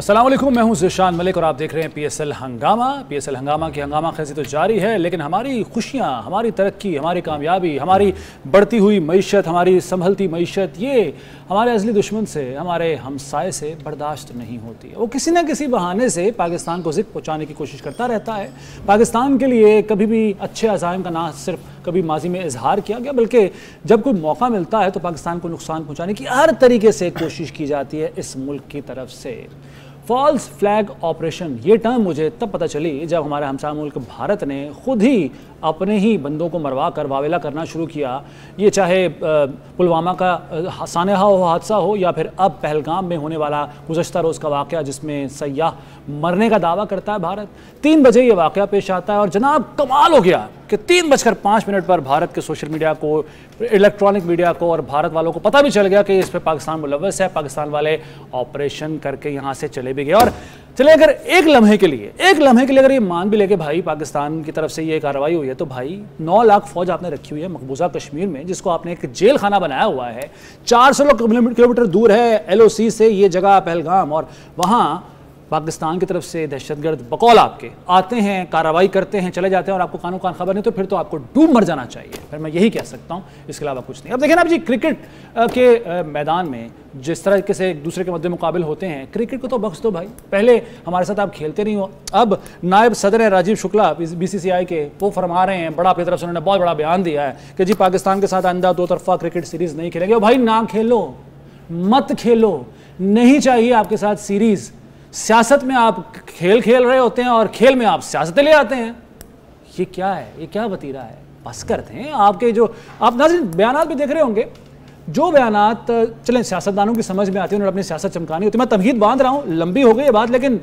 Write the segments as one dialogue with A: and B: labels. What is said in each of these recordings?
A: अस्सलाम वालेकुम, मैं हूं ज़िशान मलिक और आप देख रहे हैं PSL हंगामा। PSL हंगामा की हंगामा खेजी तो जारी है, लेकिन हमारी खुशियां, हमारी तरक्की, हमारी कामयाबी, हमारी बढ़ती हुई मईशत, हमारी संभलती मईशत, ये हमारे अज़ली दुश्मन से, हमारे हमसाए से बर्दाश्त नहीं होती। वो किसी न किसी बहाने से पाकिस्तान को ज़िद पहुँचाने की कोशिश करता रहता है। पाकिस्तान के लिए कभी भी अच्छे अज़ाइम का ना सिर्फ कभी माजी में इजहार किया गया, बल्कि जब कोई मौका मिलता है तो पाकिस्तान को नुकसान पहुँचाने की हर तरीके से कोशिश की जाती है इस मुल्क की तरफ से। फॉल्स फ्लैग ऑपरेशन, ये टर्म मुझे तब पता चली जब हमारे हमसाया मुल्क भारत ने खुद ही अपने ही बंदों को मरवा कर वावेला करना शुरू किया। ये चाहे पुलवामा का सानहा हो, हादसा हो, या फिर अब पहलगाम में होने वाला गुज़श्ता रोज़ का वाक़या जिसमें सयाह मरने का दावा करता है भारत। 3 बजे ये वाक़या पेश आता है और जनाब कमाल हो गया कि 3:05 पर भारत के सोशल मीडिया को, इलेक्ट्रॉनिक मीडिया को और भारत वालों को पता भी चल गया कि इस पर पाकिस्तान मुलव्वस है। पाकिस्तान वाले ऑपरेशन करके यहाँ से चले भी गए। और चले अगर एक लम्हे के लिए अगर ये मान भी लेके भाई पाकिस्तान की तरफ से ये कार्रवाई हुई है, तो भाई 9 लाख फौज आपने रखी हुई है मकबूजा कश्मीर में, जिसको आपने एक जेल खाना बनाया हुआ है। 400 किलोमीटर दूर है LOC से ये जगह पहलगाम, और वहाँ पाकिस्तान की तरफ से दहशतगर्द बकौल आपके आते हैं, कार्रवाई करते हैं, चले जाते हैं और आपको कानून कान खबर नहीं, तो फिर तो आपको डूब मर जाना चाहिए। फिर मैं यही कह सकता हूँ, इसके अलावा कुछ नहीं। अब देखिए ना जी, क्रिकेट के मैदान में जिस तरह से एक दूसरे के मद्दे मुकाबिल होते हैं, क्रिकेट को तो बख्श दो भाई। पहले हमारे साथ आप खेलते नहीं हो, अब नायब सदर हैं राजीव शुक्ला BCCI के, वो फरमा रहे हैं, बड़ा अपनी तरफ से उन्होंने बहुत बड़ा बयान दिया है कि जी पाकिस्तान के साथ आइंदा 2 तरफा क्रिकेट सीरीज़ नहीं खेलेंगे। भाई ना खेलो, मत खेलो, नहीं चाहिए आपके साथ सीरीज़। सियासत में आप खेल रहे होते हैं और खेल में आप सियासतें ले आते हैं। ये क्या है, ये क्या वतीरा है? बस करते हैं। आपके जो आप नाज़रीन बयानात भी देख रहे होंगे, जो बयानात चलें सियासतदानों की समझ में आती है, उन्होंने अपनी सियासत चमकानी होती है। मैं तमहीद बांध रहा हूँ, लंबी हो गई ये बात, लेकिन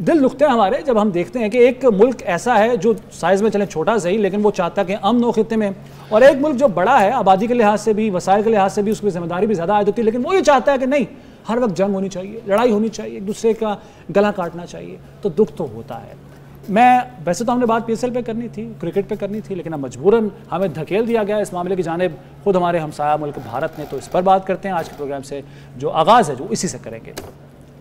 A: दिल दुखते हैं हमारे जब हम देखते हैं कि एक मुल्क ऐसा है जो साइज़ में चले छोटा सही, लेकिन वो चाहता है कि अमन हो खित्ते में, और एक मुल्क जो बड़ा है आबादी के लिहाज से भी, वसाइल के लिहाज से भी, उसकी जिम्मेदारी भी ज़्यादा आयद होती है, लेकिन वो ये चाहता है कि नहीं, हर वक्त जंग होनी चाहिए, लड़ाई होनी चाहिए, एक दूसरे का गला काटना चाहिए। तो दुख तो होता है। मैं वैसे तो हमने बात PSL पे करनी थी, क्रिकेट पे करनी थी, लेकिन अब मजबूरन हमें धकेल दिया गया इस मामले की जानिब खुद हमारे हमसाया मुल्क भारत ने। तो इस पर बात करते हैं आज के प्रोग्राम से, जो आगाज़ है जो इसी से करेंगे।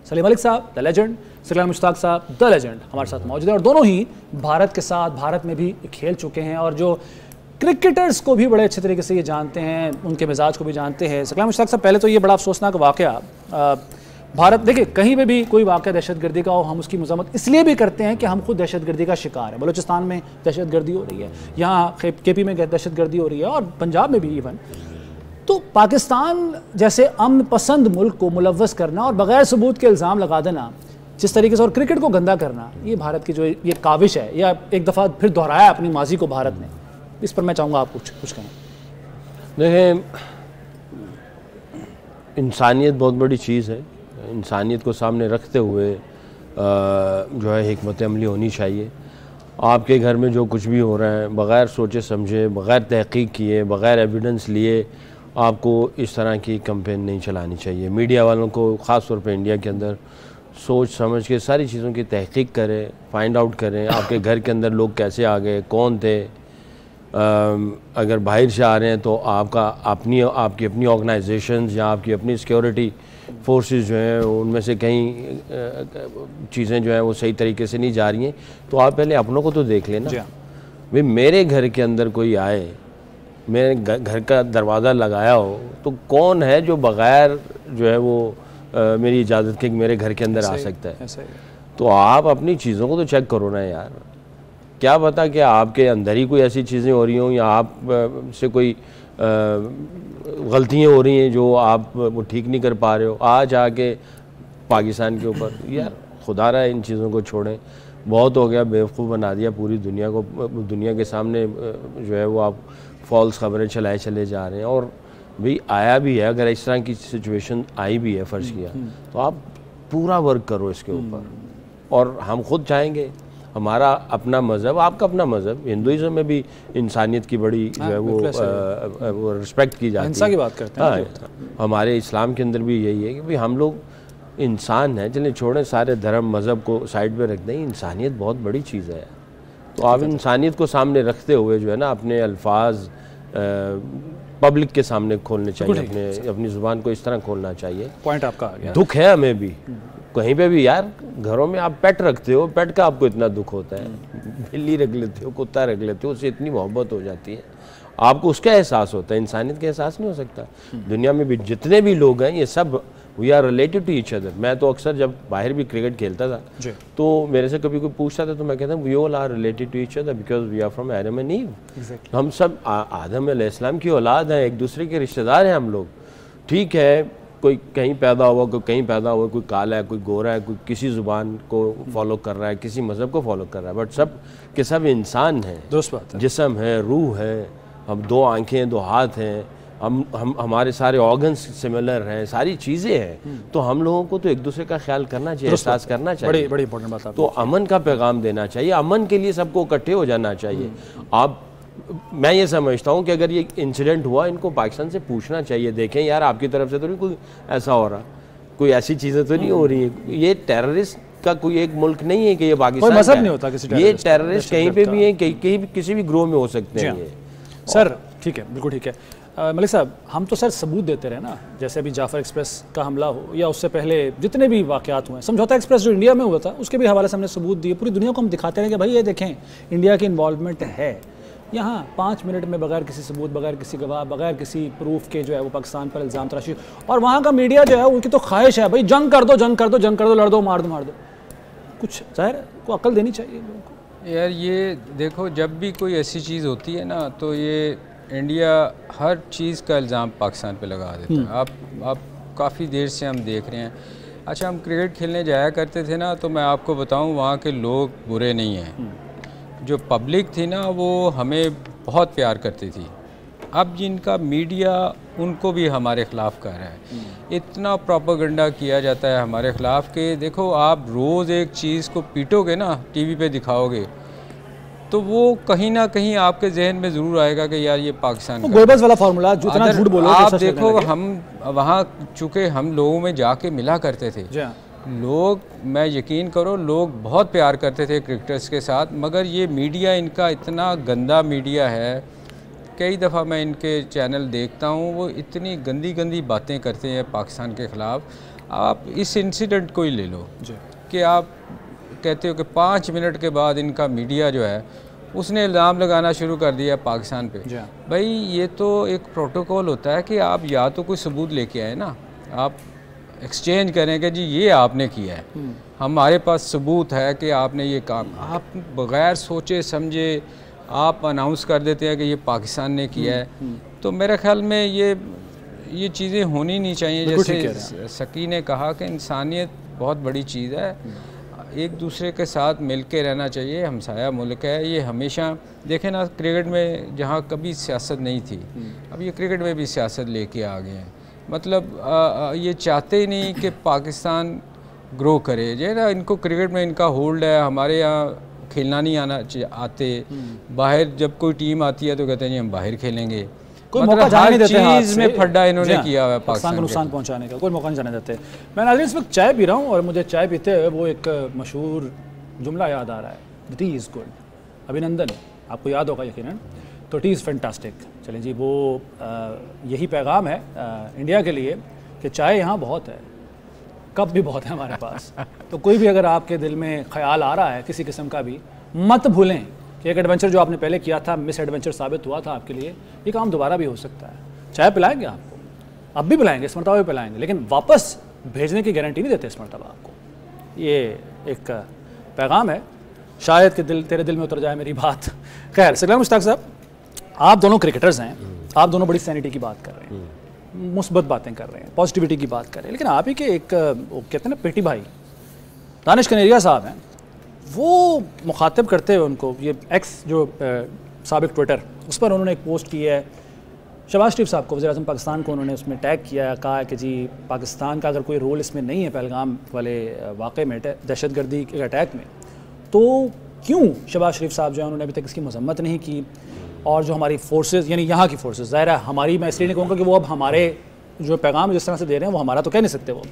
A: सलीम मलिक साहब द लेजेंड, सिकलान मुश्ताक साहब द लेजेंड हमारे साथ मौजूद है, और दोनों ही भारत के साथ भारत में भी खेल चुके हैं और जो क्रिकेटर्स को भी बड़े अच्छे तरीके से ये जानते हैं, उनके मिजाज को भी जानते हैं। सिकलान मुश्ताक साहब, पहले तो ये बड़ा अफसोसनाक वाक़या भारत, देखिए कहीं पे भी कोई वाक़या दहशतगर्दी का हो, हम उसकी मज़म्मत इसलिए भी करते हैं कि हम खुद दहशतगर्दी का शिकार हैं। बलूचिस्तान में दहशतगर्दी हो रही है, यहाँ KP में दहशतगर्दी हो रही है, और पंजाब में भी इवन। तो पाकिस्तान जैसे अमन पसंद मुल्क को मुलव्वस करना और बग़ैर सबूत के इल्ज़ाम लगा देना जिस तरीके से, और क्रिकेट को गंदा करना, ये भारत की जो ये काविश है, या एक दफ़ा फिर दोहराया अपनी माजी को भारत ने। इस पर मैं चाहूँगा आप कुछ कहें।
B: देखें, इंसानियत बहुत बड़ी चीज़ है। इंसानियत को सामने रखते हुए जो है हिकमत अमली होनी चाहिए। आपके घर में जो कुछ भी हो रहा है, बग़ैर सोचे समझे, बग़ैर तहक़ीक़ किए, बग़ैर एविडेंस लिए आपको इस तरह की कैंपेन नहीं चलानी चाहिए। मीडिया वालों को ख़ास तौर पे इंडिया के अंदर सोच समझ के सारी चीज़ों की तहक़ीक़ करें, फाइंड आउट करें आपके घर के अंदर लोग कैसे आ गए, कौन थे। अगर बाहर से आ रहे हैं तो आपकी अपनी ऑर्गेनाइजेशंस या आपकी अपनी सिक्योरिटी फोर्सेस जो हैं उनमें से कई चीज़ें जो हैं वो सही तरीके से नहीं जा रही हैं, तो आप पहले अपनों को तो देख लेना। भाई मेरे घर के अंदर कोई आए, मेरे घर का दरवाज़ा लगाया हो, तो कौन है जो बग़ैर जो है वो मेरी इजाज़त के मेरे घर के अंदर आ सकता है? तो आप अपनी चीज़ों को तो चेक करो ना यार। क्या पता कि आपके अंदर ही कोई ऐसी चीज़ें हो रही हों, या आप से कोई गलतियाँ हो रही हैं जो आप वो ठीक नहीं कर पा रहे हो। आज आके पाकिस्तान के ऊपर, यार खुदा रहा इन चीज़ों को छोड़ें, बहुत हो गया, बेवकूफ़ बना दिया पूरी दुनिया को। दुनिया के सामने जो है वो आप फॉल्स खबरें चलाए चले जा रहे हैं। और भाई आया भी है, अगर इस तरह की सिचुएशन आई भी है, फ़र्ज़ किया, तो आप पूरा वर्क करो इसके ऊपर। और हम खुद चाहेंगे, हमारा अपना मज़हब, आपका अपना मज़हब, हिंदुइज़्म में भी इंसानियत की बड़ी जो है वो रिस्पेक्ट की जाती है,
A: हिंसा की बात करते हैं।
B: हमारे इस्लाम के अंदर भी यही है कि भाई हम लोग इंसान हैं। चलें छोड़ें सारे धर्म मज़हब को साइड पे रख दें, इंसानियत बहुत बड़ी चीज़ है। तो आप इंसानियत को सामने रखते हुए जो है ना अपने अल्फाज पब्लिक के सामने खोलने चाहिए, अपनी ज़ुबान को इस तरह खोलना चाहिए।
A: पॉइंट आपका आ गया।
B: दुख है हमें भी कहीं पे भी यार, घरों में आप पेट रखते हो, पेट का आपको इतना दुख होता है, बिल्ली रख लेते हो, कुत्ता रख लेते हो, उससे इतनी मोहब्बत हो जाती है, आपको उसका एहसास होता है, इंसानियत का एहसास नहीं हो सकता। दुनिया में भी जितने भी लोग हैं ये सब we are related to each other. मैं तो अक्सर जब बाहर भी क्रिकेट खेलता था तो मेरे से कभी कोई पूछता था तो मैं कहता हूँ we all are related to each other because we are from Adam and Eve. हम सब आदम अलैहिस्सलाम की औलाद हैं, एक दूसरे के रिश्तेदार हैं हम लोग। ठीक है, कोई कहीं पैदा हुआ, कोई कहीं पैदा हुआ, कोई काला है, कोई गोरा है, कोई किसी ज़ुबान को फॉलो कर रहा है, किसी मज़हब को फॉलो कर रहा है, बट सब के सब इंसान हैं, जिस्म है, रूह है, हम दो आंखें, दो हाथ हैं, हम हमारे सारे ऑर्गन्स सिमिलर हैं, सारी चीज़ें हैं। तो हम लोगों को तो एक दूसरे का ख्याल करना चाहिए, एहसास करना चाहिए।
A: बड़ी इंपॉर्टेंट बात।
B: तो अमन का पैगाम देना चाहिए, अमन के लिए सबको इकट्ठे हो जाना चाहिए। मैं ये समझता हूँ कि अगर ये इंसिडेंट हुआ, इनको पाकिस्तान से पूछना चाहिए, देखें यार आपकी तरफ से तो नहीं कोई ऐसा हो रहा, कोई ऐसी चीज़ें तो नहीं हो रही है। ये टेररिस्ट का कोई एक मुल्क नहीं है कि ये पाकिस्तान
A: मसलब नहीं होता किसी
B: ये टेररिस्ट कहीं पे भी है, कहीं भी किसी भी ग्रोह में हो सकते हैं ये।
A: सर ठीक है, बिल्कुल ठीक है। मलिक साहब, हम तो सर सबूत देते रहे ना, जैसे अभी जाफर एक्सप्रेस का हमला हो या उससे पहले जितने भी वाक़यात हुए, समझौता एक्सप्रेस जो इंडिया में हुआ था उसके भी हवाले से हमने सबूत दिए, पूरी दुनिया को हम दिखाते रहे कि भाई ये देखें इंडिया की इन्वॉल्वमेंट है। यहाँ 5 मिनट में बगैर किसी सबूत, बगैर किसी गवाह, बगैर किसी प्रूफ के जो है वो पाकिस्तान पर इल्ज़ाम तराशी, और वहाँ का मीडिया जो है उनकी तो ख्वाहिश है भाई जंग कर दो, जंग कर दो, जंग कर दो, लड़ दो, मार दो। कुछ ज़ाहिर को अक्ल देनी चाहिए लोगों को।
C: यार ये देखो, जब भी कोई ऐसी चीज़ होती है ना तो ये इंडिया हर चीज़ का इल्ज़ाम पाकिस्तान पे लगा देता है। आप काफ़ी देर से हम देख रहे हैं। अच्छा, हम क्रिकेट खेलने जाया करते थे ना, तो मैं आपको बताऊं वहाँ के लोग बुरे नहीं हैं। जो पब्लिक थी ना वो हमें बहुत प्यार करती थी। अब जिनका मीडिया उनको भी हमारे ख़िलाफ़ कर रहा है, इतना प्रोपेगेंडा किया जाता है हमारे ख़िलाफ़ के देखो, आप रोज़ एक चीज़ को पीटोगे ना, टीवी पे दिखाओगे, तो वो कहीं ना कहीं आपके जहन में ज़रूर आएगा कि यार ये पाकिस्तान का
A: गोएबल्स वाला फार्मूला, जितना झूठ बोलो
C: आप देखो। हम वहाँ चूँकि हम लोगों में जाके मिला करते थे लोग, मैं यकीन करो लोग बहुत प्यार करते थे क्रिकेटर्स के साथ, मगर ये मीडिया इनका इतना गंदा मीडिया है। कई दफ़ा मैं इनके चैनल देखता हूँ, वो इतनी गंदी गंदी बातें करते हैं पाकिस्तान के ख़िलाफ़। आप इस इंसिडेंट को ही ले लो कि आप कहते हो कि 5 मिनट के बाद इनका मीडिया जो है उसने इल्ज़ाम लगाना शुरू कर दिया पाकिस्तान पे। भाई ये तो एक प्रोटोकॉल होता है कि आप या तो कोई सबूत लेके आए ना, आप एक्सचेंज करें कि जी ये आपने किया है, हमारे पास सबूत है कि आपने ये काम। आप बग़ैर सोचे समझे आप अनाउंस कर देते हैं कि ये पाकिस्तान ने किया है। तो मेरे ख्याल में ये चीज़ें होनी नहीं चाहिए। जैसे सकी ने कहा कि इंसानियत बहुत बड़ी चीज़ है, एक दूसरे के साथ मिल के रहना चाहिए। हमसाया मुल्क है ये, हमेशा देखें ना क्रिकेट में जहाँ कभी सियासत नहीं थी, अब ये क्रिकेट में भी सियासत लेके आ गए हैं। मतलब ये चाहते ही नहीं कि पाकिस्तान ग्रो करे। जो है ना, इनको क्रिकेट में इनका होल्ड है, हमारे यहाँ खेलना नहीं आते, बाहर जब कोई टीम आती है तो कहते हैं जी हम बाहर खेलेंगे।
A: कोई मौका जाने नहीं देते,
C: चीज़ में फड्डा इन्होंने किया हुआ है पाकिस्तान
A: को नुकसान पहुंचाने का, कोई मौका नहीं जाने देते। मैं नाज़रीन इस वक्त चाय पी रहा हूँ और मुझे चाय पीते हुए वो एक मशहूर जुमला याद आ रहा है, द टी इज़ गुड। अभिनंदन, आपको याद होगा यकीनन, तो टी इज़ फैंटास्टिक। चलें जी, वो यही पैगाम है इंडिया के लिए कि चाय यहाँ बहुत है, कप भी बहुत है हमारे पास। तो कोई भी अगर आपके दिल में ख्याल आ रहा है किसी किस्म का भी, मत भूलें कि एक एडवेंचर जो आपने पहले किया था मिस एडवेंचर साबित हुआ था आपके लिए, ये काम दोबारा भी हो सकता है। चाय पिलाएंगे आपको, अब भी पिलाएंगे, इस मरतबा भी पिलाएंगे, लेकिन वापस भेजने की गारंटी नहीं देते इस मरतबा आपको। ये एक पैगाम है, शायद कि तेरे दिल में उतर जाए मेरी बात। खैर, सलाम मुश्ताक साहब, आप दोनों क्रिकेटर्स हैं, आप दोनों बड़ी सैनिटी की बात कर रहे हैं, मुस्बत बातें कर रहे हैं, पॉजिटिविटी की बात कर रहे हैं, लेकिन आप ही के एक कहते हैं ना पेटी भाई दानिश कनेरिया साहब हैं, वो मुखातिब करते हुए उनको, ये एक्स जो साबिक ट्विटर, उस पर उन्होंने एक पोस्ट की है, शहबाज शरीफ साहब को, वज़ीर-ए-आज़म पाकिस्तान को उन्होंने उसमें टैग किया, कहा कि जी पाकिस्तान का अगर कोई रोल इसमें नहीं है पहलगाम वाले वाक़े में, दहशतगर्दी के अटैक में, तो क्यों शहबाज शरीफ साहब जो है उन्होंने अभी तक इसकी मजम्मत नहीं की। और जो हमारी फोर्सेस, यानी यहाँ की फोर्सेस, ज़ाहिर है हमारी, मैं इसलिए नहीं कहूँगा कि वो अब हमारे जो पैगाम जिस तरह से दे रहे हैं वो हमारा तो कह नहीं सकते, वो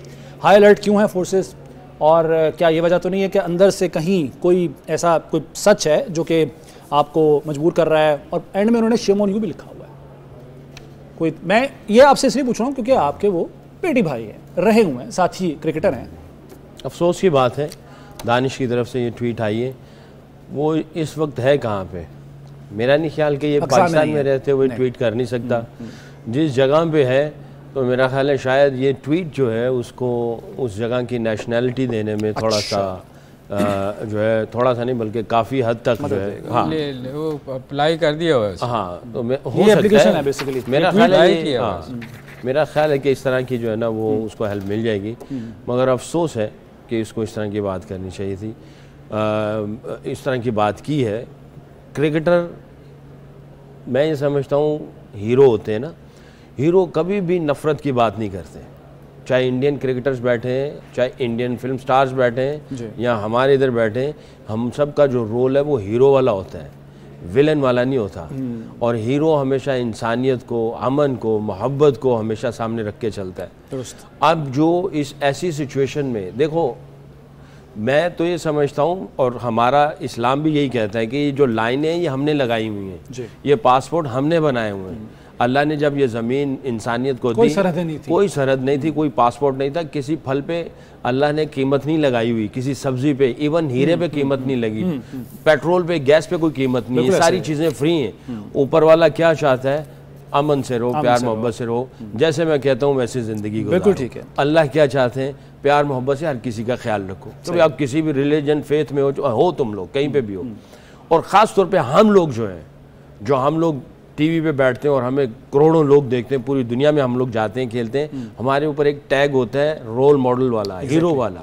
A: हाई अलर्ट क्यों है फोर्सेस, और क्या ये वजह तो नहीं है कि अंदर से कहीं कोई ऐसा कोई सच है जो कि आपको मजबूर कर रहा है। और एंड में उन्होंने शेम ऑन यू भी लिखा हुआ है कोई। मैं ये आपसे इसलिए पूछ रहा हूँ क्योंकि आपके वो पेटी भाई हैं, रहे हुए हैं, साथ ही क्रिकेटर हैं,
B: अफसोस की बात है, दानिश की तरफ से ये ट्वीट आई है, वो इस वक्त है कहाँ पे? मेरा नहीं ख्याल कि ये पाकिस्तान में रहते हुए ट्वीट कर नहीं सकता। जिस जगह पे है तो मेरा ख्याल है शायद ये ट्वीट जो है उसको उस जगह की नेशनलिटी देने में थोड़ा सा जो है, थोड़ा सा नहीं बल्कि काफ़ी हद तक जो है, हाँ
C: वो अप्लाई कर दिया हुआ है।
B: हाँ, तो हो सकता है
A: बेसिकली
B: मेरा ख्याल है, मेरा ख्याल है कि इस तरह की जो है ना वो उसको हेल्प मिल जाएगी। मगर अफसोस है कि इसको इस तरह की बात करनी चाहिए थी। इस तरह की बात की है। क्रिकेटर मैं ये समझता हूँ हीरो होते हैं ना, हीरो कभी भी नफ़रत की बात नहीं करते, चाहे इंडियन क्रिकेटर्स बैठे हैं, चाहे इंडियन फिल्म स्टार्स बैठे हैं या हमारे इधर बैठे हैं, हम सब का जो रोल है वो हीरो वाला होता है, विलन वाला नहीं होता। और हीरो हमेशा इंसानियत को, अमन को, मोहब्बत को हमेशा सामने रख के चलता है। अब जो इस ऐसी सिचुएशन में देखो, मैं तो ये समझता हूँ और हमारा इस्लाम भी यही कहता है कि ये जो लाइनें ये हमने लगाई हुई हैं, ये पासपोर्ट हमने बनाए हुए हैं। अल्लाह ने जब ये ज़मीन इंसानियत को दी, कोई सरहद नहीं थी, कोई पासपोर्ट नहीं था, किसी फल पे अल्लाह ने कीमत नहीं लगाई हुई, किसी सब्जी पे, इवन हीरे पे कीमत नहीं लगी, पेट्रोल पे, गैस पे कोई कीमत नहीं, ये सारी चीज़ें फ्री हैं। ऊपर वाला क्या चाहता है? अमन से रहो, प्यार मोहब्बत से रहो, जैसे मैं कहता हूँ वैसे ज़िंदगी को।
A: बिल्कुल ठीक है।
B: अल्लाह क्या चाहते हैं? प्यार मोहब्बत से हर किसी का ख्याल रखो। तो आप किसी भी रिलीजन, फेथ में हो तुम लोग कहीं पे भी हो, और ख़ास तौर पे हम लोग जो हैं, जो हम लोग टीवी पे बैठते हैं और हमें करोड़ों लोग देखते हैं, पूरी दुनिया में हम लोग जाते हैं, खेलते हैं, हमारे ऊपर एक टैग होता है रोल मॉडल वाला, हीरो वाला।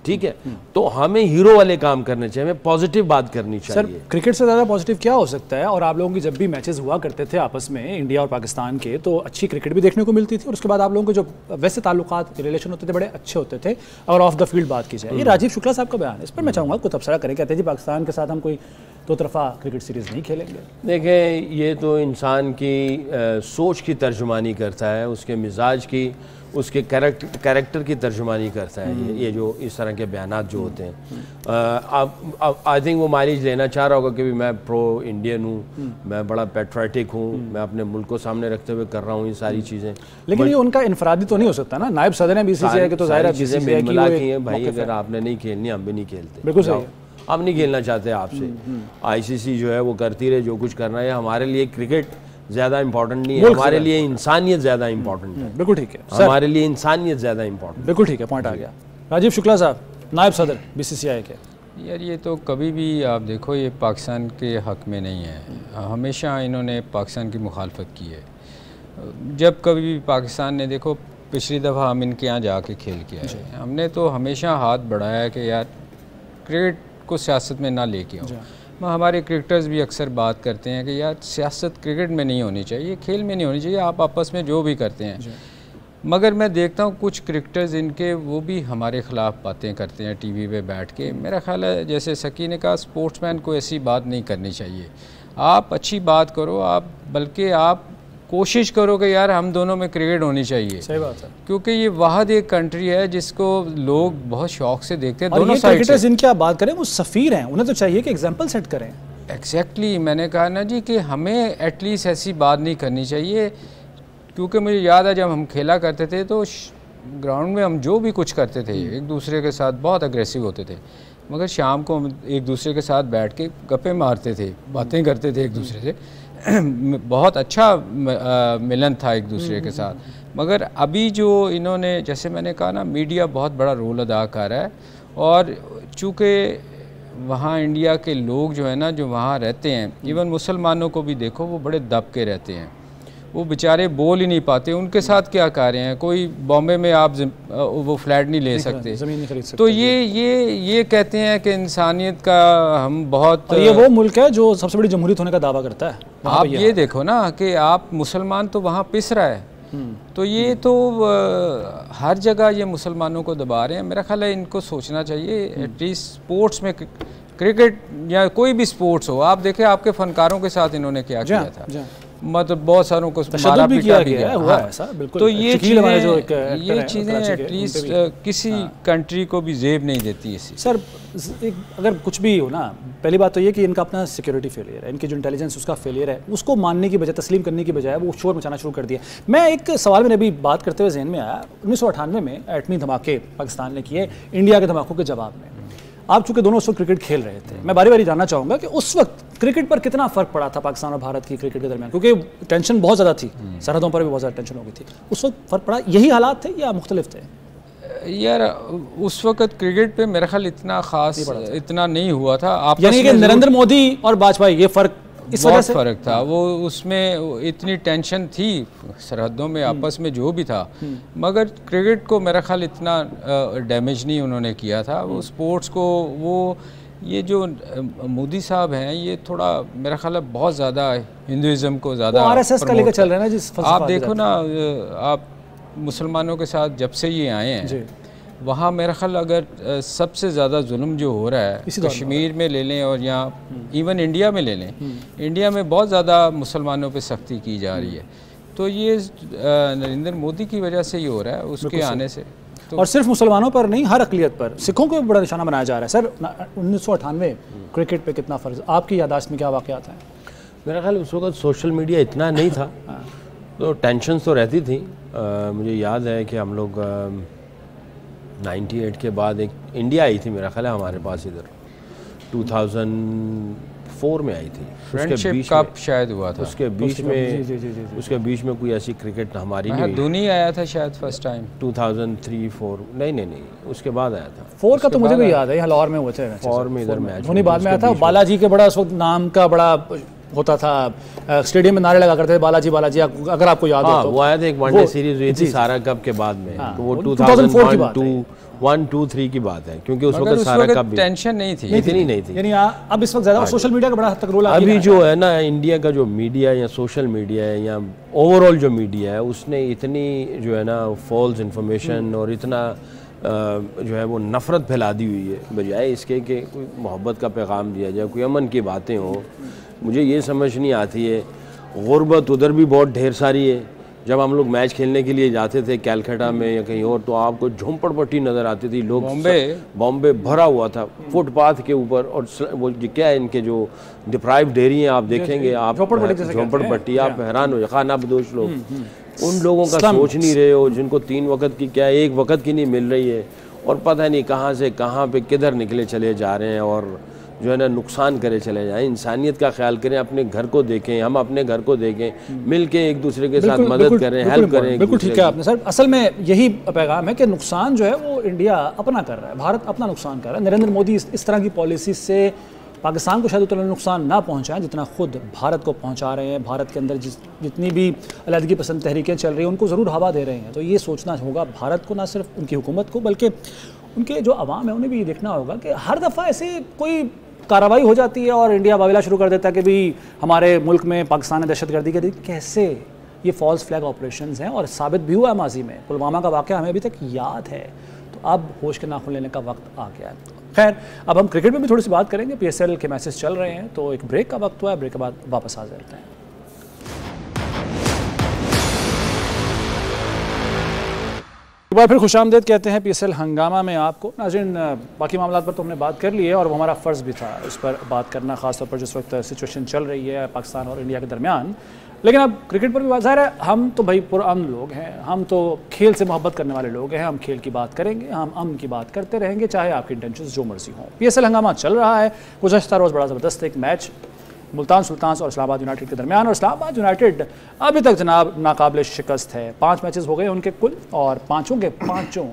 B: ठीक है, तो हमें हीरो वाले काम करने चाहिए, हमें पॉजिटिव बात करनी चाहिए।
A: सर, क्रिकेट से ज़्यादा पॉजिटिव क्या हो सकता है? और आप लोगों की जब भी मैचेस हुआ करते थे आपस में, इंडिया और पाकिस्तान के, तो अच्छी क्रिकेट भी देखने को मिलती थी, और उसके बाद आप लोगों के जो वैसे ताल्लुकात, रिलेशन होते थे, बड़े अच्छे होते थे। और ऑफ द फील्ड बात की जाए, ये राजीव शुक्ला साहब का बयान है, इस पर मैं चाहूँगा कुछ तबसरा करें। कहते हैं जी पाकिस्तान के साथ हम कोई दो तरफा क्रिकेट सीरीज़ नहीं खेलेंगे।
B: देखें, ये तो इंसान की सोच की तर्जुमानी करता है, उसके मिजाज की, उसके कैरेक्टर की तर्जुमानी करता है। ये जो इस तरह के बयानात जो होते हैं, आई थिंक वो माइलेज लेना चाह रहा होगा कि मैं प्रो इंडियन हूँ, मैं बड़ा पैट्रियोटिक हूँ, मैं अपने मुल्क को सामने रखते हुए कर रहा हूँ ये सारी चीज़ें।
A: लेकिन ये उनका इनफरादी तो नहीं हो सकता ना, नायब सदर ने बीसीसीआई के, तो ज़ाहिर है
B: चीज़ें मिला की हैं भाई, अगर आपने नहीं खेलनी हम भी नहीं खेलते।
A: बिल्कुल सही,
B: हम नहीं खेलना चाहते आपसे। आईसीसी जो है वो करती रहे, जो कुछ करना है। हमारे लिए क्रिकेट ज़्यादा इंपॉर्टेंट नहीं है, हमारे लिए इंसानियत ज़्यादा इंपॉर्टेंट है।
A: बिल्कुल ठीक है,
B: हमारे लिए इंसानियत ज़्यादा इंपॉर्टेंट।
A: बिल्कुल ठीक है, पॉइंट आ गया। राजीव शुक्ला साहब, नायब सदर बीसीसीआई के।
C: यार ये तो कभी भी आप देखो, ये पाकिस्तान के हक़ में नहीं है, हमेशा इन्होंने पाकिस्तान की मुखालफत की है। जब कभी भी पाकिस्तान ने, देखो पिछली दफ़ा हम इनके यहाँ जाके खेल के आए, हमने तो हमेशा हाथ बढ़ाया है कि यार क्रिकेट को सियासत में ना लेके आओ। हमारे क्रिकेटर्स भी अक्सर बात करते हैं कि यार सियासत क्रिकेट में नहीं होनी चाहिए, खेल में नहीं होनी चाहिए, आप आपस में जो भी करते हैं। मगर मैं देखता हूँ कुछ क्रिकेटर्स इनके, वो भी हमारे ख़िलाफ़ बातें करते हैं टीवी पे बैठ के। मेरा ख्याल है जैसे सकी ने कहा, स्पोर्ट्समैन को ऐसी बात नहीं करनी चाहिए। आप अच्छी बात करो, आप बल्कि आप कोशिश करो कि यार हम दोनों में क्रिकेट होनी चाहिए।
A: सही बात है,
C: क्योंकि ये वाहद एक कंट्री है जिसको लोग बहुत शौक से देखते हैं।
A: और दोनों साइड से जिनकी आप बात करें वो सफ़ीर हैं, उन्हें तो चाहिए कि एग्जाम्पल सेट करें।
C: एग्जैक्टली, मैंने कहा ना जी कि हमें एटलीस्ट ऐसी बात नहीं करनी चाहिए। क्योंकि मुझे याद है जब हम खेला करते थे तो ग्राउंड में हम जो भी कुछ करते थे एक दूसरे के साथ बहुत अग्रेसिव होते थे, मगर शाम को हम एक दूसरे के साथ बैठ के गप्पे मारते थे, बातें करते थे एक दूसरे से। बहुत अच्छा मिलन था एक दूसरे के साथ। मगर अभी जो इन्होंने, जैसे मैंने कहा ना, मीडिया बहुत बड़ा रोल अदा कर रहा है। और चूँकि वहाँ इंडिया के लोग जो है ना, जो वहाँ रहते हैं, इवन मुसलमानों को भी देखो, वो बड़े दब के रहते हैं, वो बेचारे बोल ही नहीं पाते। उनके साथ क्या कार्य हैं? कोई बॉम्बे में आप वो फ्लैट नहीं ले सकते,
A: ज़मीन नहीं खरीद सकते।
C: तो ये कहते हैं कि इंसानियत का हम बहुत,
A: ये वो मुल्क है जो सबसे बड़ी जमहूरियत होने का दावा करता है।
C: आप ये देखो ना कि आप मुसलमान तो वहाँ पिस रहा है, तो ये तो हर जगह ये मुसलमानों को दबा रहे हैं। मेरा ख्याल है इनको सोचना चाहिए, एटलीस्ट स्पोर्ट्स में, क्रिकेट या कोई भी स्पोर्ट्स हो, आप देखें आपके फनकारों के साथ इन्होंने क्या किया था। मतलब बहुत सारों को मारा पीटा भी गया।
A: हुआ ऐसा बिल्कुल।
C: तो ये चीज़ें एटलीस्ट किसी कंट्री को भी जेब नहीं देती इसी।
A: सर अगर कुछ भी हो ना, पहली बात तो ये कि इनका अपना सिक्योरिटी फेलियर है, इनकी जो इंटेलिजेंस उसका फेलियर है, उसको मानने की बजाय तस्लीम करने की बजाय वो शोर मचाना शुरू कर दिया। मैं एक सवाल मैंने अभी बात करते हुए जहन में आया, 1998 में एटमी धमाके पाकिस्तान ने किए इंडिया के धमाकों के जवाब में। आप चूंकि दोनों उस वक्त क्रिकेट खेल रहे थे, मैं बारी बारी जानना चाहूँगा कि उस वक्त क्रिकेट पर कितना फ़र्क पड़ा था पाकिस्तान और भारत की क्रिकेट के दरमियान, क्योंकि टेंशन बहुत ज़्यादा थी, सरहदों पर भी बहुत ज़्यादा टेंशन हो गई थी। उस वक्त फ़र्क पड़ा, यही हालात थे या मुख्तलिफ थे?
C: यार उस वक्त क्रिकेट पे मेरा ख्याल इतना खास इतना नहीं हुआ था।
A: यानी कि नरेंद्र मोदी और वाजपेयी, ये फ़र्क इस वजह से
C: फ़र्क था। वो उसमें इतनी टेंशन थी सरहदों में आपस में जो भी था, मगर क्रिकेट को मेरा ख्याल इतना डैमेज नहीं उन्होंने किया था। वो स्पोर्ट्स को वो ये जो मोदी साहब हैं ये थोड़ा मेरा ख्याल बहुत ज़्यादा हिंदुज़म को ज़्यादा
A: RSS का लेकर चल रहे हैं ना, जिस
C: आप देखो ना, आप मुसलमानों के साथ जब से ये आए हैं वहाँ मेरा ख्याल अगर सबसे ज़्यादा जुल्म जो हो रहा है कश्मीर में ले लें और यहाँ इवन इंडिया में ले लें, इंडिया में बहुत ज़्यादा मुसलमानों पे सख्ती की जा रही है। तो ये नरेंद्र मोदी की वजह से ये हो रहा है, उसके आने से।
A: तो और सिर्फ मुसलमानों पर नहीं, हर अक़लियत पर, सिखों को भी बड़ा निशाना बनाया जा रहा है। सर 1998 क्रिकेट पे कितना फ़र्ज, आपकी याददाश्त में क्या वाक़यात हैं?
B: मेरा ख्याल उस वक्त सोशल मीडिया इतना नहीं था, तो टेंशन तो रहती थी। मुझे याद है कि हम लोग 98 के बाद एक इंडिया आई थी मेरा ख्याल है हमारे पास इधर 2004 में आई थी,
C: फ्रेंडशिप कप शायद हुआ था।
B: उसके बीच में कोई ऐसी क्रिकेट हमारी नहीं,
C: धोनी आया था शायद फर्स्ट टाइम
B: 2003-4 नहीं उसके बाद आया था।
A: 4 का तो मुझे भी याद है, यहाँ लाहौर में हुए थे
B: 4 में इधर मैच,
A: धोनी बाद में आया था। बालाजी के बड़ा उस वक्त नाम का बड़ा होता था, स्टेडियम में नारे लगा करते थे बालाजी बालाजी, अगर आपको याद हो तो।
B: वो आया था एक वनडे सीरीज हुई थी सारा कप के बाद में, तो वो 2004 की बात है, 1-2-3 की बात है, क्योंकि उस वक्त सारा कप
C: टेंशन नहीं थी,
B: इतनी नहीं थी।
A: यानी अब इस वक्त ज़्यादा सोशल मीडिया का बड़ा हद तक रोल आ
B: अभी जो है ना इंडिया का जो मीडिया या सोशल मीडिया है या ओवरऑल जो मीडिया है उसने इतनी जो है ना फॉल्स इन्फॉर्मेशन और इतना जो है वो नफ़रत फैला दी हुई है, बजाय इसके कि कोई मोहब्बत का पैगाम दिया जाए, कोई अमन की बातें हो। मुझे ये समझ नहीं आती है, गुर्बत उधर भी बहुत ढेर सारी है। जब हम लोग मैच खेलने के लिए जाते थे कैलकाटा में या कहीं और, तो आपको झोंपड़पट्टी नज़र आती थी, लोग बॉम्बे भरा हुआ था फुटपाथ के ऊपर। और वो क्या है इनके जो डिप्राइव्ड एरिया आप देखेंगे, आप झोंपड़पट्टी, आप हैरान हो जाए, खाना बदोश लोग, उन लोगों का सोच नहीं रहे हो जिनको 3 वक्त की क्या 1 वक्त की नहीं मिल रही है, और पता नहीं कहाँ से कहाँ पे किधर निकले चले जा रहे हैं, और जो है ना नुकसान करे चले जाएं। इंसानियत का ख्याल करें, अपने घर को देखें, हम अपने घर को देखें, मिल के एक दूसरे के साथ मदद करें, हेल्प करें।
A: बिल्कुल ठीक है आपने सर, असल में यही पैगाम है कि नुकसान जो है वो इंडिया अपना कर रहा है, भारत अपना नुकसान कर रहा है। नरेंद्र मोदी इस तरह की पॉलिसी से पाकिस्तान को शायद उतना नुकसान ना पहुंचाएं जितना खुद भारत को पहुंचा रहे हैं। भारत के अंदर जितनी भी अलहदगी पसंद तहरीकें चल रही हैं उनको ज़रूर हवा दे रहे हैं। तो ये सोचना होगा भारत को, ना सिर्फ उनकी हुकूमत को बल्कि उनके जो अवाम है उन्हें भी ये देखना होगा कि हर दफ़ा ऐसे कोई कार्रवाई हो जाती है और इंडिया वाविला शुरू कर देता है कि भी हमारे मुल्क में पाकिस्तान ने दहशतगर्दी कर दी। कैसे ये फॉल्स फ्लैग ऑपरेशंस हैं और साबित भी हुआ है माजी में, पुलवामा का वाक़या हमें अभी तक याद है। तो अब होश के नाखून लेने का वक्त आ गया है। खैर, अब हम क्रिकेट में भी थोड़ी सी बात करेंगे। PSL के मैचेस चल रहे हैं, तो एक ब्रेक का वक्त हुआ है, ब्रेक के बाद वापस आ जाते हैं। एक बार फिर खुशामदीद कहते हैं PSL हंगामा में आपको। नाज़रीन, बाकी मामला पर तो हमने बात कर ली है और वो हमारा फ़र्ज़ भी था उस पर बात करना, ख़ासतौर पर जिस वक्त सिचुएशन चल रही है पाकिस्तान और इंडिया के दरमियान। लेकिन अब क्रिकेट पर भी ज़ाहिर है, हम तो भाई पुरअमन लोग हैं, हम तो खेल से मोहब्बत करने वाले लोग हैं, हम खेल की बात करेंगे, हम अमन की बात करते रहेंगे, चाहे आपकी इंटेंशंस जो मर्जी हों। PSL हंगामा चल रहा है। गुज़श्ता रोज़ बड़ा ज़बरदस्त एक मैच मुल्तान सुल्तान्स और इस्लामाबाद यूनाइटेड के दरमियान, और इस्लामाबाद यूनाइटेड अभी तक जनाब नाकाबिल शिकस्त है। 5 मैचेस हो गए उनके कुल, और पाँचों के पाँचों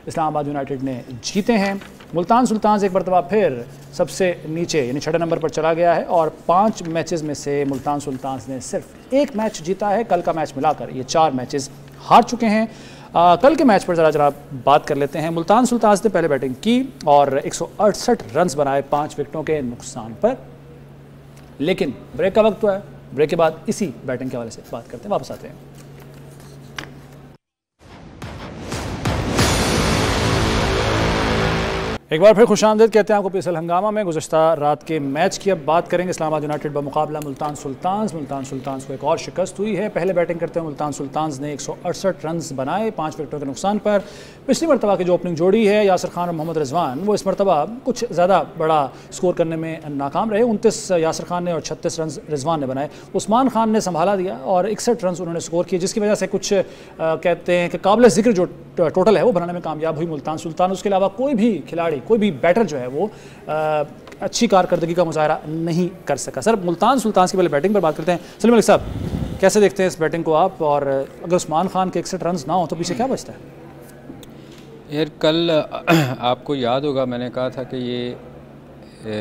A: इस्लामाबाद यूनाइटेड ने जीते हैं। मुल्तान सुल्तान्स एक मरतबा फिर सबसे नीचे यानी 6 नंबर पर चला गया है, और 5 मैचेस में से मुल्तान सुल्तान्स ने सिर्फ 1 मैच जीता है। कल का मैच मिलाकर ये 4 मैचेस हार चुके हैं। कल के मैच पर ज़रा बात कर लेते हैं। मुल्तान सुल्तान्स ने पहले बैटिंग की और 168 रन बनाए 5 विकेटों के नुकसान पर। लेकिन ब्रेक का वक्त हुआ है, ब्रेक के बाद इसी बैटिंग के हवाले से बात करते हैं, वापस आते हैं। एक बार फिर खुशामदीद कहते हैं आपको पीएसएल हंगामा में। गुज़श्ता रात के मैच की अब बात करेंगे। इस्लामाबाद यूनाइटेड बमुकाबला मुल्तान सुल्तान्स को एक और शिकस्त हुई है। पहले बैटिंग करते हुए मुल्तान सुल्तान्स ने 168 रन बनाए 5 विकेटों के नुकसान पर। पिछली मरतबा की जो ओपनिंग जोड़ी है यासिर खान और मोहम्मद रिजवान, वो इस मरतबा कुछ ज़्यादा बड़ा स्कोर करने में नाकाम रहे। 29 यासिर खान ने और 36 रन रिजवान ने बनाए। उस्मान खान ने संभाला दिया और 61 रन उन्होंने स्कोर किए, जिसकी वजह से कुछ कहते हैं कि काबिल ज़िक्र जो टोटल है वो बनाने में कामयाब हुई मुल्तान सुल्तान। उसके अलावा कोई भी खिलाड़ी, कोई भी बैटर जो है वो अच्छी कारकर्दगी का मुजाहरा नहीं कर सका। सर, मुल्तान सुल्तान की पहले बैटिंग पर बात करते हैं। सलीम मलिक साहब, कैसे देखते हैं इस बैटिंग को आप, और अगर उस्मान खान के 61 रन ना हो तो पीछे क्या बचता है?
C: यार, कल आपको याद होगा मैंने कहा था कि ये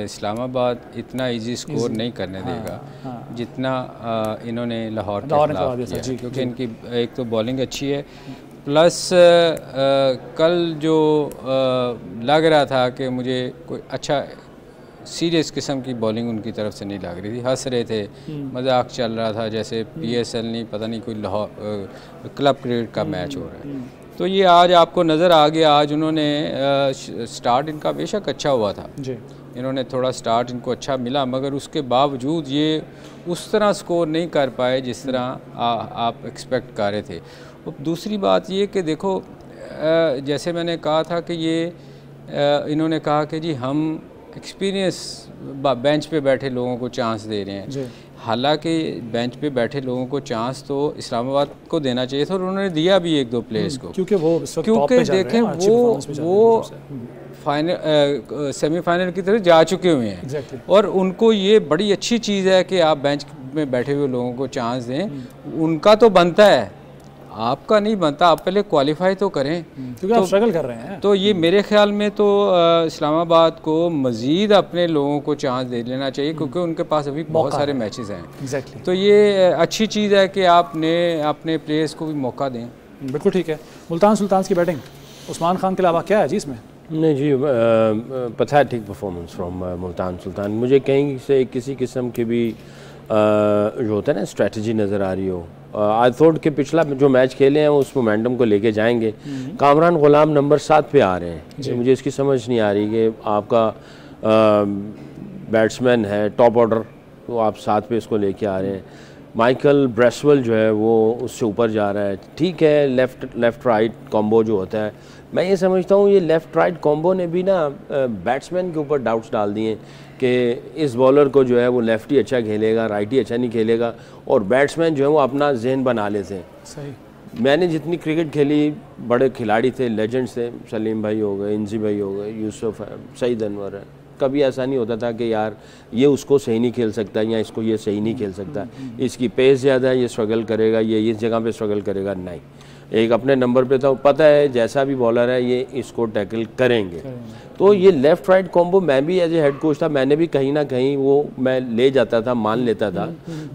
C: इस्लामाबाद इतना इजी स्कोर नहीं करने देगा जितना इन्होंने लाहौर के खिलाफ किया, क्योंकि इनकी एक तो बॉलिंग अच्छी है, प्लस कल जो लग रहा था कि मुझे कोई अच्छा सीरियस किस्म की बॉलिंग उनकी तरफ से नहीं लग रही थी। हंस रहे थे, मजाक चल रहा था, जैसे पीएसएल नहीं पता नहीं कोई लाहौर क्लब क्रिकेट का मैच हो रहा है। तो ये आज आपको नज़र आ गया। आज उन्होंने स्टार्ट इनका बेशक अच्छा हुआ था जी, इन्होंने थोड़ा स्टार्ट इनको अच्छा मिला, मगर उसके बावजूद ये उस तरह स्कोर नहीं कर पाए जिस तरह आप एक्सपेक्ट कर रहे थे। दूसरी बात ये कि देखो, जैसे मैंने कहा था कि ये इन्होंने कहा कि जी हम एक्सपीरियंस बेंच पे बैठे लोगों को चांस दे रहे हैं। हालांकि बेंच पे बैठे लोगों को चांस तो इस्लामाबाद को देना चाहिए था और उन्होंने दिया भी एक दो प्लेयर्स को, क्योंकि देखें वो फाइनल सेमीफाइनल की तरफ जा चुके हुए हैं और उनको ये बड़ी अच्छी चीज़ है कि आप बेंच में बैठे हुए लोगों को चांस दें। उनका तो बनता है, आपका नहीं बनता। आप पहले क्वालिफाई तो करें,
A: क्योंकि आप स्ट्रगल कर रहे हैं।
C: तो ये मेरे ख्याल में तो इस्लामाबाद को मज़ीद अपने लोगों को चांस दे लेना चाहिए, क्योंकि उनके पास अभी बहुत सारे मैचेस हैं। तो ये अच्छी चीज़ है कि आपने अपने प्लेयर्स को भी मौका दें।
A: बिल्कुल ठीक है। मुल्तान सुल्तान की बैटिंग, उस्मान खान के अलावा क्या है जी इसमें?
B: नहीं जी, pathetic performance from Multan Sultan. मुझे कहीं से किसी किस्म की भी जो होता है ना स्ट्रेटजी नज़र आ रही हो। आई थॉट कि पिछला जो मैच खेले हैं वो उस मोमेंटम को लेके जाएंगे। कामरान गुलाम नंबर 7 पे आ रहे हैं। मुझे इसकी समझ नहीं आ रही कि आपका बैट्समैन है टॉप ऑर्डर, तो आप 7 पे इसको लेके आ रहे हैं। माइकल ब्रेसवेल जो है वो उससे ऊपर जा रहा है। ठीक है, लेफ़्ट राइट कॉम्बो जो होता है, मैं ये समझता हूँ ये लेफ़्ट राइट कॉम्बो ने भी ना बैट्समैन के ऊपर डाउट्स डाल दिए कि इस बॉलर को जो है वो लेफ्टी अच्छा खेलेगा, राइटी अच्छा नहीं खेलेगा, और बैट्समैन जो है वो अपना जहन बना लेते हैं। सही। मैंने जितनी क्रिकेट खेली, बड़े खिलाड़ी थे, लेजेंड्स थे, सलीम भाई हो गए, इंजी भाई हो गए, यूसुफ है, सईद अनवर है, कभी ऐसा नहीं होता था कि यार ये उसको सही नहीं खेल सकता या इसको ये सही नहीं खेल सकता, इसकी पेस ज़्यादा है, ये स्ट्रगल करेगा, ये इस जगह पे स्ट्रगल करेगा। नहीं, एक अपने नंबर पे था, पता है जैसा भी बॉलर है ये इसको टैकल करेंगे। तो ये लेफ़्ट राइट कॉम्बो, मैं भी एज ए हेड कोच था, मैंने भी कहीं ना कहीं वो मैं ले जाता था, मान लेता था।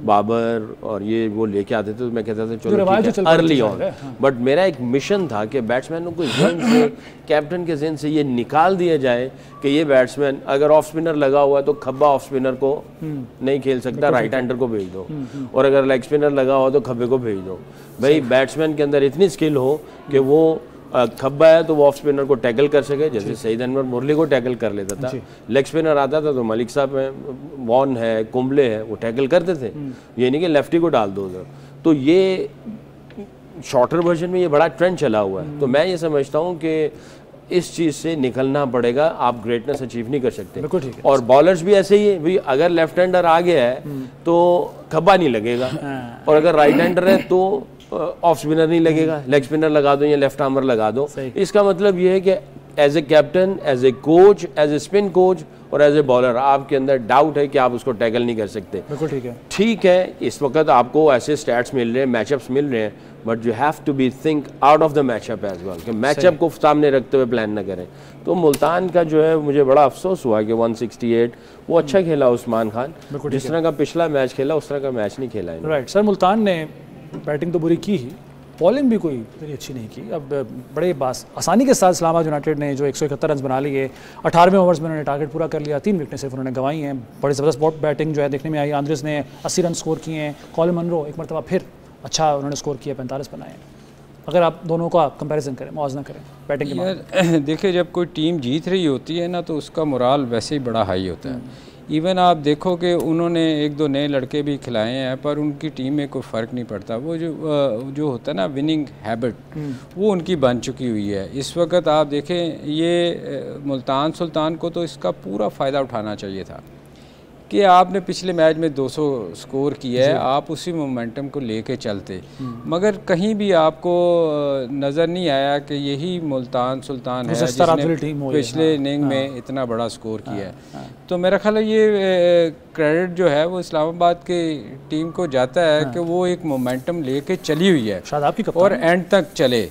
B: बाबर और ये वो लेके आते थे तो मैं कहता था चलो अर्ली ऑन, बट मेरा एक मिशन था कि बैट्समैनों को जहन से, कैप्टन के जहन से ये निकाल दिया जाए कि ये बैट्समैन अगर ऑफ स्पिनर लगा हुआ है तो खब्बा ऑफ स्पिनर को नहीं खेल सकता, राइट हैंडर को भेज दो, और अगर लेग स्पिनर लगा हुआ तो खब्बे को भेज दो। भाई बैट्समैन के अंदर इतनी स्किल हो कि वो खब्बा है तो वो ऑफ स्पिनर को टैकल कर सके, जैसे सईद अनवर मुरली को टैकल कर लेता था। लेग स्पिनर आता था तो मलिक साहब है, वॉन है, कुंबले है, वो टैकल करते थे। ये नहीं कि लेफ्टी को डाल दो। तो ये शॉर्टर वर्जन में ये बड़ा ट्रेंड चला हुआ है। तो मैं ये समझता हूँ कि इस चीज़ से निकलना पड़ेगा, आप ग्रेटनेस अचीव नहीं कर सकते। और बॉलर्स भी ऐसे ही है, भाई अगर लेफ्ट हैंडर आ गया है तो खब्बा नहीं लगेगा, और अगर राइट हैंडर है तो ऑफ स्पिनर नहीं लगेगा, लेग स्पिनर लगा दो या लेफ्ट आर्मर लगा दो। इसका मतलब ये है कि as a captain, as a coach, as a spin coach और एज ए बॉलर आपके अंदर डाउट है कि आप उसको टैकल नहीं कर सकते।
A: बिल्कुल ठीक है।
B: ठीक है, इस वक्त आपको ऐसे स्टैट्स मिल रहे हैं, मैचअप्स मिल रहे हैं, but you have to be think out of the matchup as well, कि मैचअप को सामने रखते हुए प्लान न करें। तो मुल्तान का जो है मुझे बड़ा अफसोस हुआ कि 168 वो अच्छा खेला उस्मान खान, जिस तरह का पिछला मैच खेला उस तरह का मैच नहीं खेला।
A: राइट सर, मुल्तान ने बैटिंग तो बुरी की ही, बॉलिंग भी कोई इतनी अच्छी नहीं की। अब बड़े आसानी के साथ इस्लामाबाद यूनाइटेड ने जो 171 रन बना लिए, 18वें ओवर्स में उन्होंने टारगेट पूरा कर लिया, 3 विकेटें सिर्फ उन्होंने गंवाई हैं। बड़ी ज़बरदस्त बैटिंग जो है देखने में आई। आंद्रेस ने 80 रन स्कोर किए हैं, कॉलिन मनरो एक मरतबा फिर अच्छा उन्होंने स्कोर किया, 45 बनाए। अगर आप दोनों का कंपैरिजन करें, मुआवजा करें बैटिंग के
C: यार देखिए, जब कोई टीम जीत रही होती है ना तो उसका मोराल वैसे ही बड़ा हाई होता है। इवन आप देखो कि उन्होंने एक दो नए लड़के भी खिलाए हैं पर उनकी टीम में कोई फ़र्क नहीं पड़ता। वो जो होता है ना विनिंग हैबिट, वो उनकी बन चुकी हुई है। इस वक्त आप देखें, ये मुल्तान सुल्तान को तो इसका पूरा फ़ायदा उठाना चाहिए था कि आपने पिछले मैच में 200 स्कोर किया है, आप उसी मोमेंटम को लेके चलते, मगर कहीं भी आपको नज़र नहीं आया कि यही मुल्तान सुल्तान है जिसने पिछले इनिंग में इतना बड़ा स्कोर किया है। तो मेरा ख्याल है ये क्रेडिट जो है वो इस्लामाबाद की टीम को जाता है कि वो एक मोमेंटम लेके चली हुई है और एंड तक चले।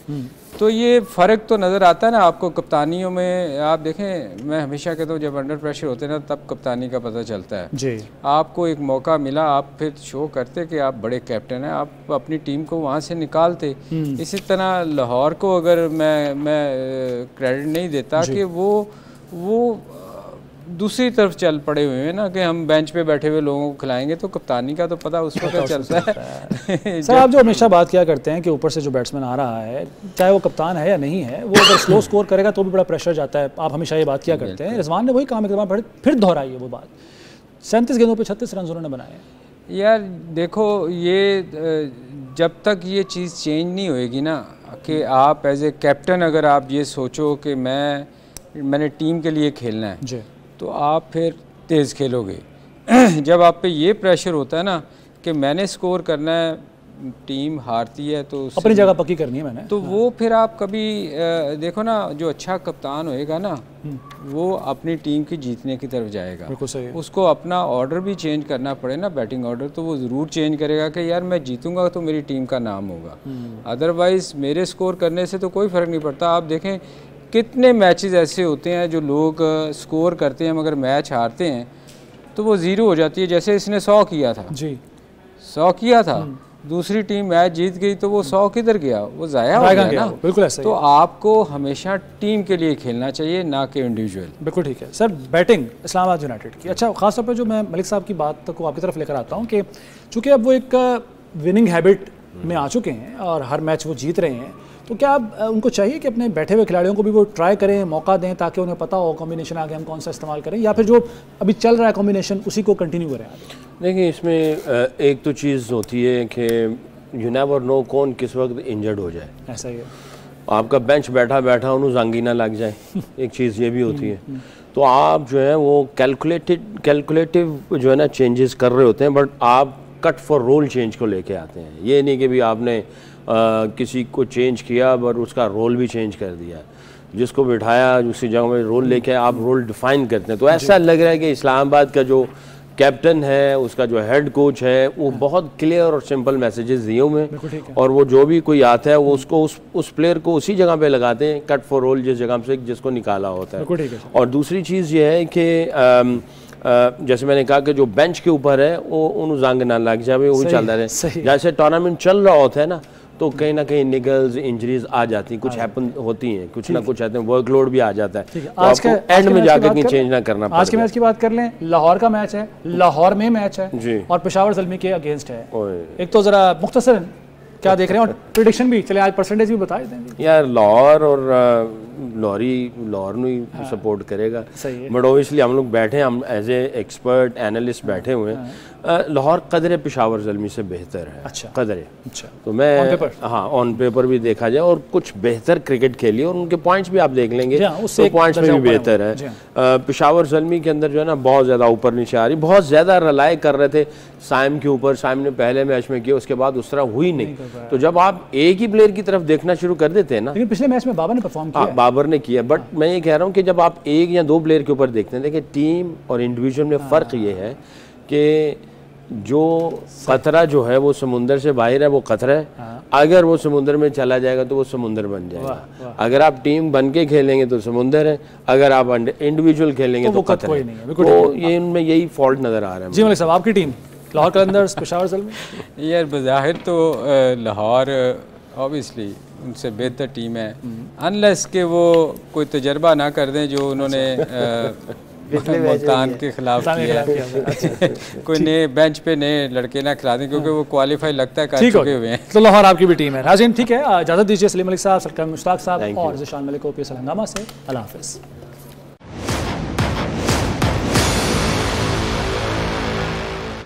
C: तो ये फ़र्क तो नज़र आता है ना आपको कप्तानियों में। आप देखें, मैं हमेशा कहता हूँ जब अंडर प्रेशर होते हैं ना तब कप्तानी का पता चलता है जी। आपको एक मौका मिला, आप फिर शो करते कि आप बड़े कैप्टन हैं, आप अपनी टीम को वहाँ से निकालते। इसी तरह लाहौर को अगर मैं क्रेडिट नहीं देता कि वो दूसरी तरफ चल पड़े हुए हैं ना कि हम बेंच पे बैठे हुए लोगों को खिलाएंगे, तो कप्तानी का तो पता उस वक्त चलता है।
A: सर, आप जो हमेशा बात किया करते हैं कि ऊपर से जो बैट्समैन आ रहा है, चाहे वो कप्तान है या नहीं है, वो अगर स्लो स्कोर करेगा तो भी बड़ा प्रेशर जाता है। आप हमेशा ये बात किया करते हैं। रिजवान ने वही काम फिर दोहराई है वो बात। 37 गेंदों पर 36 रन उन्होंने बनाए।
C: यार देखो, ये जब तक ये चीज़ चेंज नहीं होएगी ना कि आप एज ए कैप्टन अगर आप ये सोचो कि मैंने टीम के लिए खेलना है जी, तो आप फिर तेज़ खेलोगे। जब आप पे ये प्रेशर होता है ना कि मैंने स्कोर करना है, टीम हारती है तो
A: अपनी जगह पक्की करनी है मैंने,
C: तो वो फिर आप कभी देखो ना, जो अच्छा कप्तान होएगा ना वो अपनी टीम की जीतने की तरफ जाएगा।
A: बिल्कुल सही है।
C: उसको अपना ऑर्डर भी चेंज करना पड़े ना, बैटिंग ऑर्डर, तो वो ज़रूर चेंज करेगा कि यार मैं जीतूंगा तो मेरी टीम का नाम होगा, अदरवाइज़ मेरे स्कोर करने से तो कोई फ़र्क नहीं पड़ता। आप देखें कितने मैचेस ऐसे होते हैं जो लोग स्कोर करते हैं मगर मैच हारते हैं तो वो ज़ीरो हो जाती है। जैसे इसने 100 किया था जी, 100 किया था, दूसरी टीम मैच जीत गई तो वो 100 किधर गया, वो ज़ाया हो गया ना।
A: बिल्कुल ऐसा।
C: तो आपको हमेशा टीम के लिए खेलना चाहिए, ना कि इंडिविजुअल।
A: बिल्कुल ठीक है सर। बैटिंग इस्लामाबाद यूनाइटेड की, अच्छा खासतौर पर जो मैं मलिक साहब की बात को आपकी तरफ लेकर आता हूँ कि चूँकि अब वो एक विनिंग हैबिट में आ चुके हैं और हर मैच वो जीत रहे हैं, तो क्या आप उनको चाहिए कि अपने बैठे हुए खिलाड़ियों को भी वो ट्राई करें, मौका दें, ताकि उन्हें पता हो कॉम्बिनेशन आगे हम कौन सा इस्तेमाल करें, या फिर जो अभी चल रहा है कॉम्बिनेशन उसी को कंटिन्यू करें आगे?
B: देखिए, इसमें एक तो चीज़ होती है कि यू नेवर नो कौन किस वक्त इंजर्ड हो जाए।
A: ऐसा ही है,
B: आपका बेंच बैठा उन्हें जांगी ना लग जाए, एक चीज़ ये भी होती है। तो आप जो है वो कैलकुलेटिव जो है ना चेंजेस कर रहे होते हैं, बट आप कट फॉर रोल चेंज को लेके आते हैं। ये नहीं कि भी आपने किसी को चेंज किया पर उसका रोल भी चेंज कर दिया, जिसको बिठाया उसी जगह में रोल लेके आप रोल डिफाइन करते हैं। तो ऐसा लग रहा है कि इस्लामाबाद का जो कैप्टन है, उसका जो हेड कोच है, वो बहुत क्लियर और सिंपल मैसेजेस दिए हुए हैं, और वो जो भी कोई आता है वो उसको उस प्लेयर को उसी जगह पे लगाते हैं, कट फॉर रोल जिस जगह से जिसको निकाला होता है। और दूसरी चीज़ ये है कि जैसे मैंने कहा कि जो बेंच के ऊपर है वो उन जांग ना लग जाए, वो चलता रहे। जैसे टूर्नामेंट चल रहा होता है ना, तो कहीं ना कहीं निगल्स इंजरीज आ जाती हैं, कुछ हैपन होती हैं, कुछ ना कुछ आते हैं, वर्कलोड भी आ जाता है। तो आज का एंड में जाकर कहीं चेंज ना करना पड़े।
A: आज के मैच की बात कर लें, लाहौर का मैच है, लाहौर में मैच है जी, और पेशावर ज़ल्मी के अगेंस्ट है। एक तो ज़रा मुख्तसरन क्या देख रहे हैं और प्रेडिक्शन भी, चले आज परसेंटेज भी बता देंगे।
B: यार लाहौर और लाहौर ने ही सपोर्ट करेगा, बट ओबियसली हम लोग बैठे, हम एज ए एक्सपर्ट एनालिस्ट बैठे हुए हैं। लाहौर कदरे पेशावर ज़ल्मी से बेहतर है।
A: अच्छा,
B: कदरे।
A: अच्छा,
B: तो मैं हाँ ऑन पेपर भी देखा जाए और कुछ बेहतर क्रिकेट खेली, और उनके पॉइंट्स भी आप देख लेंगे तो पॉइंट्स में भी बेहतर है। पेशावर ज़ल्मी के अंदर जो है ना बहुत ज़्यादा ऊपर नीचे आ रही, बहुत ज़्यादा रिलाय कर रहे थे साइम के ऊपर। साइम ने पहले मैच में किया, उसके बाद उस तरह हुई नहीं। तो जब आप एक ही प्लेयर की तरफ देखना शुरू कर देते हैं ना,
A: लेकिन पिछले मैच में बाबर ने परफॉर्म किया,
B: बाबर ने किया, बट मैं ये कह रहा हूँ कि जब आप एक या दो प्लेयर के ऊपर देखते हैं, देखिए टीम और इंडिविजुअल में फ़र्क ये है कि जो खतरा जो है वो समुंदर से बाहर है, वो खतरा है। अगर वो समुंदर में चला जाएगा तो वो समुंदर बन जाएगा। अगर आप टीम बन के खेलेंगे तो समुंदर है, अगर आप इंडिविजुअल खेलेंगे तो खतरा है। तो ये इनमें यही फॉल्ट नज़र आ रहा है।
A: जी मलिक साहब, आपकी टीम लाहौर कलंदर्स पेशावर ज़ल्मी?
C: यार बज़ाहिर तो लाहौर ऑब्वियसली उनसे बेहतर टीम है, अनलेस के वो कोई तजर्बा ना कर दें जो उन्होंने मुल्तान के खिलाफ किया है। कोई नए बेंच पे नए लड़के ना खिला दें, क्योंकि वो क्वालिफाई लगता है कर चुके हुए हैं।
A: तो लाहौर आपकी भी टीम है। नाज़रीन ठीक है, इजाज़त दीजिए। सलीम मलिक साहब, सरकार मुश्ताक साहब और ज़िशान मलिक को PSL हंगामा से अल्लाह हाफ़िज़।